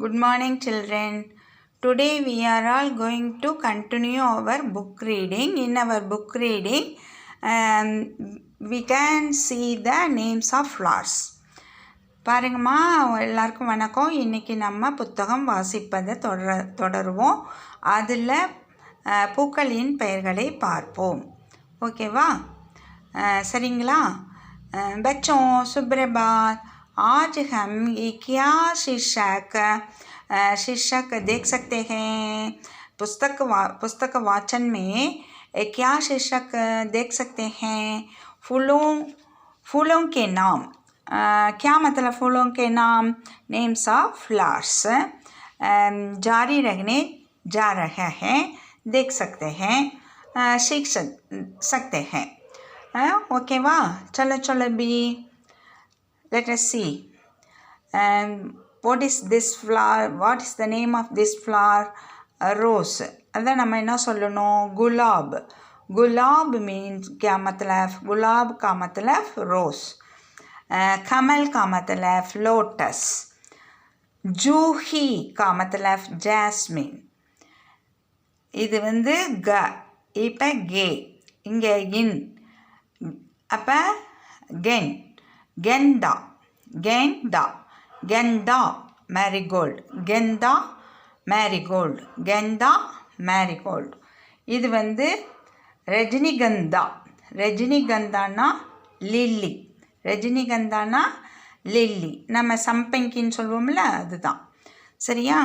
Good morning, children. Today we are all going to continue our book reading. In our book reading, we can see the names of flowers. பாருங்கம்மா, எல்லாருக்கும் வணக்கம். இன்றைக்கி நம்ம புத்தகம் வாசிப்பதை தொடருவோம். அதில் பூக்களின் பெயர்களை பார்ப்போம். ஓகேவா? சரிங்களா? बच्चों सुप्रभात. आज हम ये क्या शीर्षक देख सकते हैं? पुस्तक वाचन में क्या शीर्षक देख सकते हैं? फूलों के नाम. क्या मतलब फूलों के नाम? Names of flowers. जारी रहने जा रहा है, देख सकते हैं, सीख सकते हैं. ओकेवा? चलो B. Let us see. What is this flower? What is the name of this flower? Rose. अதான் நம்ம என்ன சொல்லணும்? गुलाब. गुलाब means क्या मतलब? गुलाब का मतलब रोज. कमल का मतलब लोटस. जूही का मतलब जैस्मिन. இது வந்து க. இப்போ கே. இங்கே இன். அப்போ கென். गेंदा. गेंदा. गेंदा मैरीगोल्ड. गेंदा मैरीगोल्ड. गेंदा मैरीगोल्ड. இது வந்து ரஜினிகந்தா. ரஜினிகந்தானா லில்லி. ரஜினிகந்தானா லில்லி. நம்ம சம்பங்கின்னு சொல்லுவோம்ல, அதுதான். சரியா?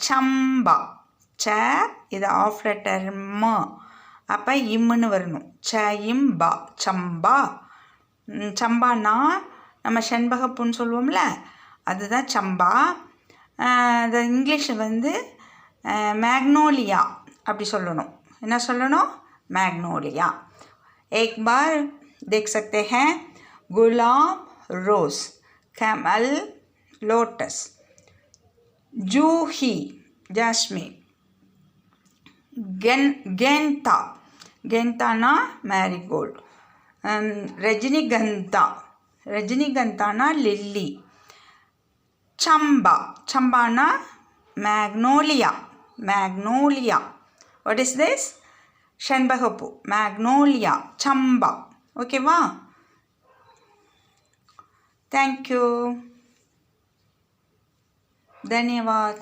சம்பா. ச இது ஆஃப் லெட்டர் ம. அப்போ இம்முன்னு வரணும். ச இம்பா. சம்பா. சம்பானா நம்ம செண்பகப்பூன்னு சொல்லுவோம்ல, அதுதான் சம்பா. அது இங்கிலீஷ் வந்து मैग्नोलिया அப்படி சொல்லணும். என்ன சொல்லணும்? मैग्नोलिया. एक बार देख सकते हैं. गुलाब रोज, कमल लोटस, जूही जैस्मिन, गेंता. गेंताना मैरीगोल्ड. रजनीगंधा. रजनीगंधाना लिली. चंबा. चंबाना magnolia. Magnolia. What is this? शनबगपू. मैग्नोलिया. चंबा. ओकेवा? Thank you. धन्यवाद.